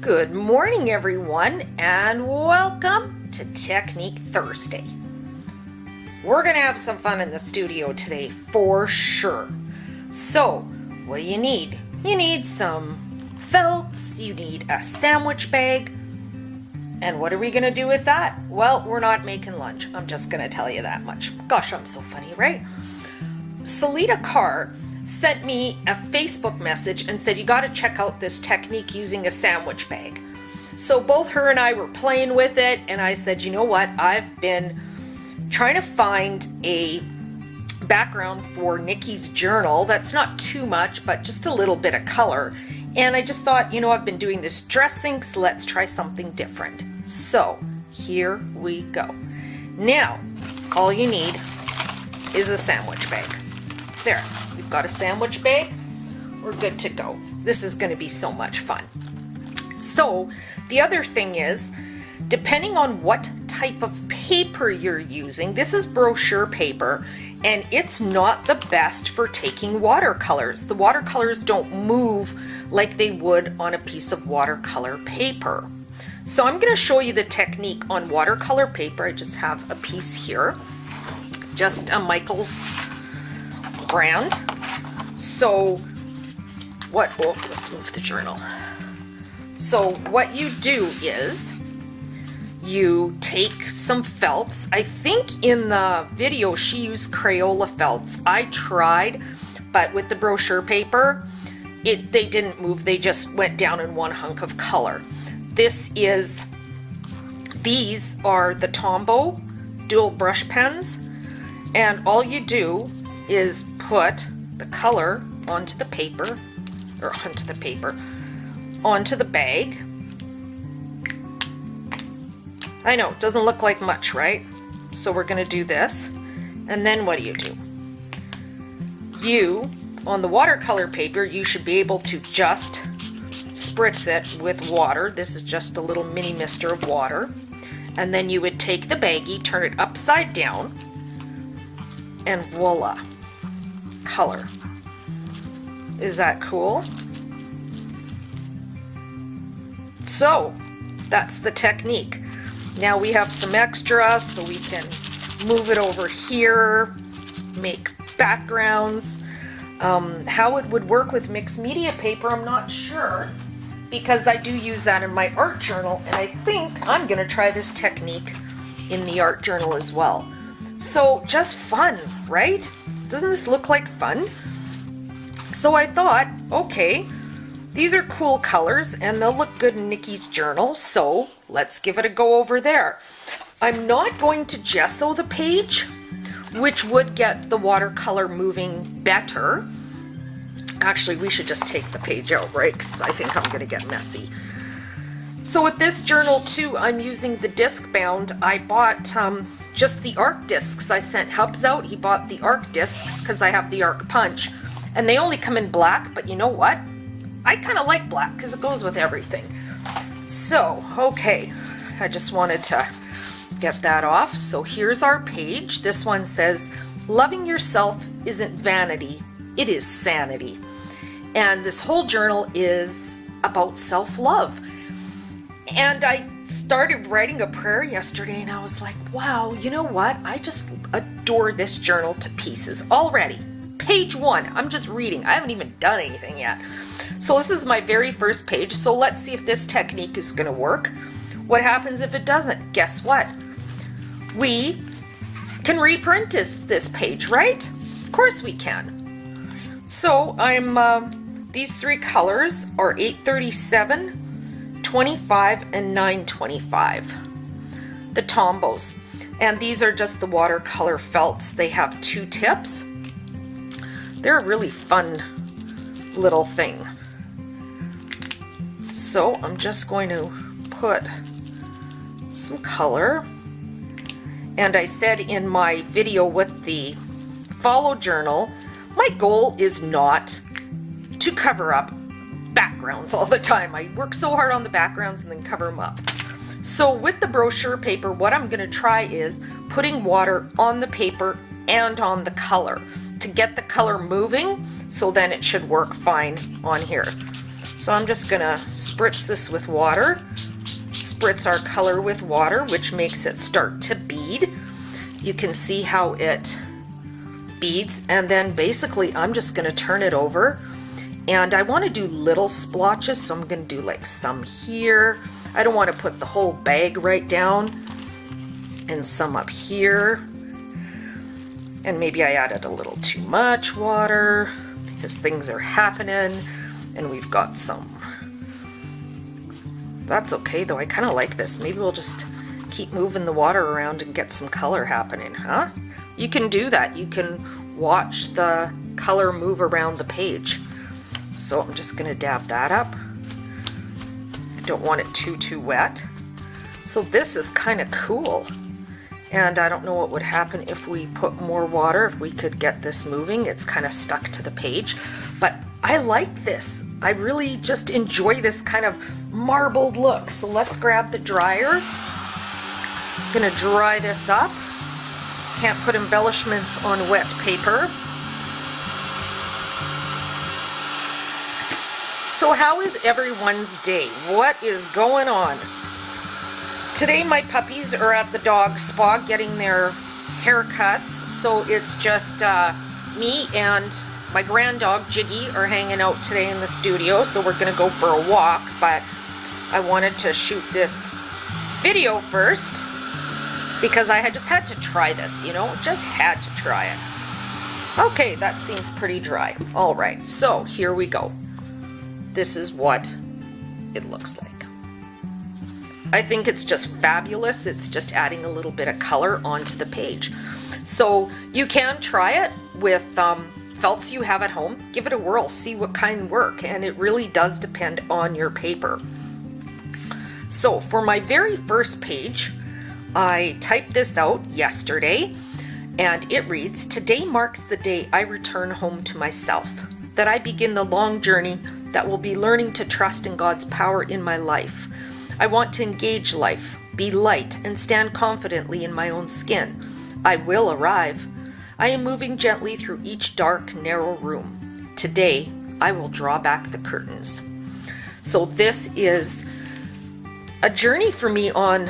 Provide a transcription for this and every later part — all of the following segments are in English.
Good morning, everyone, and welcome to Technique Thursday. We're going to have some fun in the studio today, for sure. So, what do you need? You need some felts, you need a sandwich bag, and what are we going to do with that? Well, we're not making lunch. I'm just going to tell you that much. Gosh, I'm so funny, right? Salita Carr sent me a Facebook message and said, you got to check out this technique using a sandwich bag. So both her and I were playing with it, and I said, you know what, I've been trying to find a background for Nikki's journal that's not too much, but just a little bit of color. And I just thought, you know, I've been doing this dressing, so let's try something different. So here we go. Now, all you need is a sandwich bag. There. We've got a sandwich bag. We're good to go. This is going to be so much fun. So the other thing is, depending on what type of paper you're using, this is brochure paper, and it's not the best for taking watercolors. The watercolors don't move like they would on a piece of watercolor paper. So I'm going to show you the technique on watercolor paper. I just have a piece here, just a Michael's brand. So let's move the journal. So what you do is you take some felts. I think in the video she used Crayola felts. I tried, but with the brochure paper, they didn't move. They just went down in one hunk of color. These are the Tombow dual brush pens, and all you do is put the color onto the paper, onto the bag. I know, it doesn't look like much, right? So we're going to do this, and then what do? On the watercolor paper, you should be able to just spritz it with water. This is just a little mini mister of water. And then you would take the Baggie, turn it upside down, and voila, color. Is that cool? So that's the technique. Now we have some extra, so we can move it over here, make backgrounds. How it would work with mixed media paper, I'm not sure, because I do use that in my art journal, and I think I'm going to try this technique in the art journal as well. So just fun, right? Doesn't this look like fun? So I thought, okay, these are cool colors and they'll look good in Nikki's journal, so let's give it a go over there. I'm not going to gesso the page, which would get the watercolor moving better. Actually, we should just take the page out, right? Because I think I'm going to get messy. So with this journal too, I'm using the disc bound. I bought just the arc discs. I sent Hubs out. He bought the arc discs because I have the arc punch. And they only come in black, but you know what? I kind of like black because it goes with everything. So, okay, I just wanted to get that off. So here's our page. This one says, loving yourself isn't vanity, it is sanity. And this whole journal is about self-love. And I started writing a prayer yesterday, and I was like, wow, you know what? I just adore this journal to pieces already. Page 1, I'm just reading. I haven't even done anything yet. So this is my very first page. So let's see if this technique is going to work. What happens if it doesn't? Guess what? We can reprint this page, right? Of course we can. So these three colors are 837, 25, and 925. The Tombows. And these are just the watercolor felts. They have 2 tips. They're a really fun little thing. So I'm just going to put some color. And I said in my video with the follow journal, my goal is not to cover up backgrounds all the time. I work so hard on the backgrounds and then cover them up. So with the brochure paper, what I'm going to try is putting water on the paper and on the color to get the color moving, so then it should work fine on here. So I'm just gonna spritz this with water, spritz our color with water, which makes it start to bead. You can see how it beads, and then basically I'm just gonna turn it over, and I want to do little splotches, so I'm gonna do like some here. I don't want to put the whole bag right down, and some up here. And maybe I added a little too much water because things are happening, and we've got some. That's okay though, I kind of like this. Maybe we'll just keep moving the water around and get some color happening, huh? You can do that. You can watch the color move around the page. So I'm just gonna dab that up. I don't want it too wet. So this is kind of cool. And I don't know what would happen if we put more water, if we could get this moving. It's kind of stuck to the page, but I like this. I really just enjoy this kind of marbled look. So let's grab the dryer. I'm gonna dry this up. Can't put embellishments on wet paper. So how is everyone's day? What is going on? Today my puppies are at the dog spa getting their haircuts, so it's just me and my grand dog Jiggy are hanging out today in the studio, so we're gonna go for a walk, but I wanted to shoot this video first because I just had to try this, you know, just had to try it. Okay, that seems pretty dry. All right, so here we go. This is what it looks like. I think it's just fabulous. It's just adding a little bit of color onto the page. So you can try it with felts you have at home. Give it a whirl, see what kind work, and it really does depend on your paper. So for my very first page, I typed this out yesterday, and it reads, "Today marks the day I return home to myself, that I begin the long journey that will be learning to trust in God's power in my life. I want to engage life, be light, and stand confidently in my own skin. I will arrive. I am moving gently through each dark, narrow room. Today, I will draw back the curtains." So this is a journey for me on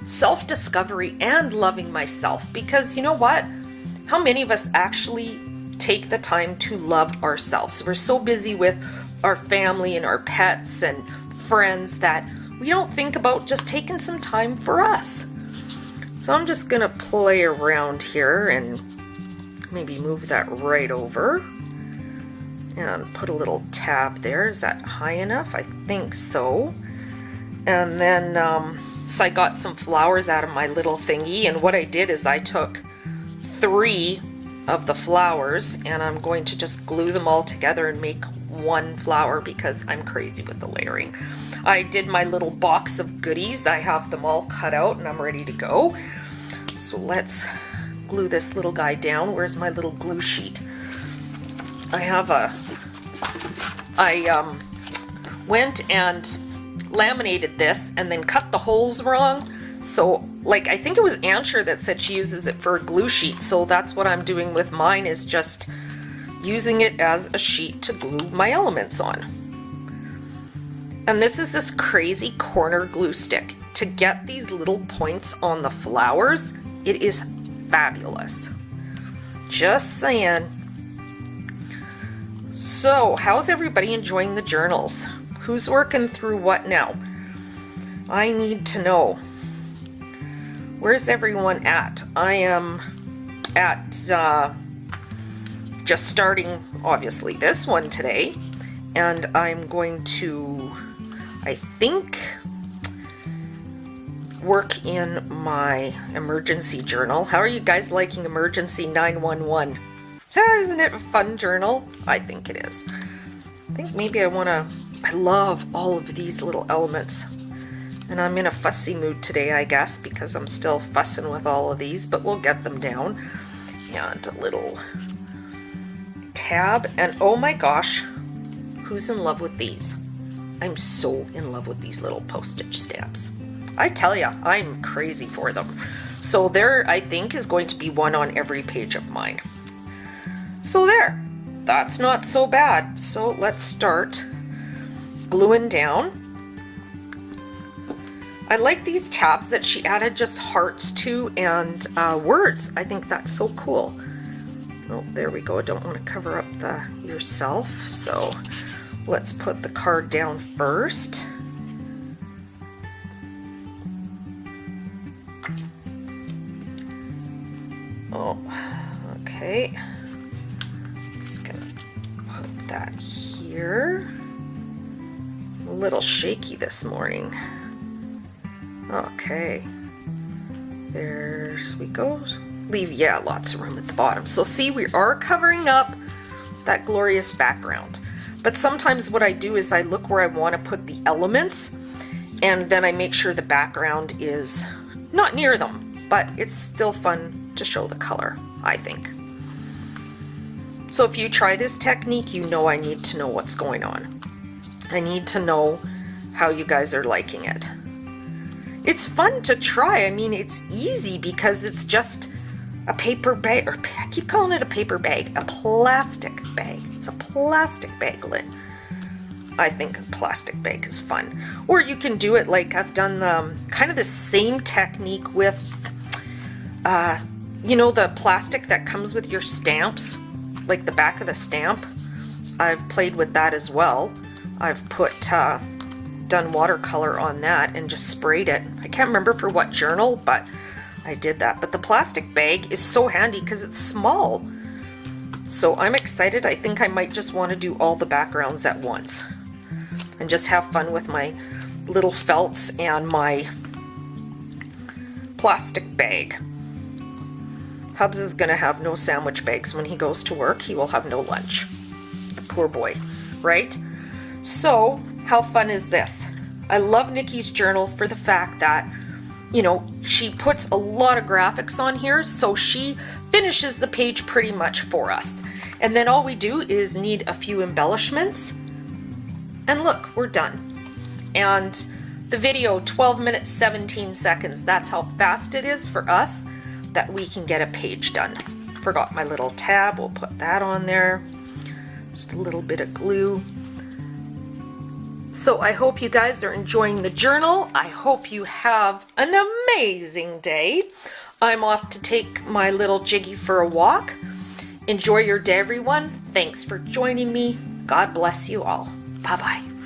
self-discovery and loving myself, because you know what? How many of us actually take the time to love ourselves? We're so busy with our family and our pets and friends that we don't think about just taking some time for us. So I'm just gonna play around here and maybe move that right over and put a little tab there. Is that high enough? I think so. And then so I got some flowers out of my little thingy, and what I did is I took 3 of the flowers and I'm going to just glue them all together and make one flower because I'm crazy with the layering. I did my little box of goodies. I have them all cut out and I'm ready to go. So let's glue this little guy down. Where's my little glue sheet? I went and laminated this and then cut the holes wrong. So like, I think it was Ansher that said she uses it for a glue sheet. So that's what I'm doing with mine, is just using it as a sheet to glue my elements on. And this is this crazy corner glue stick. To get these little points on the flowers, it is fabulous. Just saying. So, how's everybody enjoying the journals? Who's working through what now? I need to know. Where's everyone at? I am at just starting, obviously, this one today. And I'm going to, I think, work in my emergency journal. How are you guys liking Emergency 911? Isn't it a fun journal? I think it is. I think maybe I love all of these little elements. And I'm in a fussy mood today, I guess, because I'm still fussing with all of these, but we'll get them down. And a little tab. And oh my gosh, who's in love with these? I'm so in love with these little postage stamps. I tell ya, I'm crazy for them. So there, I think, is going to be one on every page of mine. So there, that's not so bad. So let's start gluing down. I like these tabs that she added just hearts to and words. I think that's so cool. Oh, there we go. I don't want to cover up the yourself, so let's put the card down first. Oh, okay. Just gonna put that here. A little shaky this morning. Okay, there's we go. Leave, yeah, lots of room at the bottom. So see, we are covering up that glorious background. But sometimes what I do is I look where I want to put the elements, and then I make sure the background is not near them, but it's still fun to show the color, I think. So if you try this technique, you know I need to know what's going on. I need to know how you guys are liking it. It's fun to try. I mean, it's easy because it's just a paper bag, or I keep calling it a paper bag, a plastic bag. It's a plastic baglet. I think a plastic bag is fun. Or you can do it like I've done the kind of the same technique with, you know, the plastic that comes with your stamps, like the back of the stamp. I've played with that as well. I've put done watercolor on that and just sprayed it. I can't remember for what journal, but I did that. But the plastic bag is so handy because it's small. So I'm excited. I think I might just want to do all the backgrounds at once and just have fun with my little felts and my plastic bag. Hubs is gonna have no sandwich bags when he goes to work. He will have no lunch. The poor boy, right? So how fun is this? I love Nikki's journal for the fact that, you know, she puts a lot of graphics on here, so she finishes the page pretty much for us. And then all we do is need a few embellishments, and look, we're done. And the video, 12 minutes, 17 seconds. That's how fast it is for us that we can get a page done. Forgot my little tab, we'll put that on there. Just a little bit of glue. So I hope you guys are enjoying the journal. I hope you have an amazing day. I'm off to take my little Jiggy for a walk. Enjoy your day, everyone. Thanks for joining me. God bless you all. Bye-bye.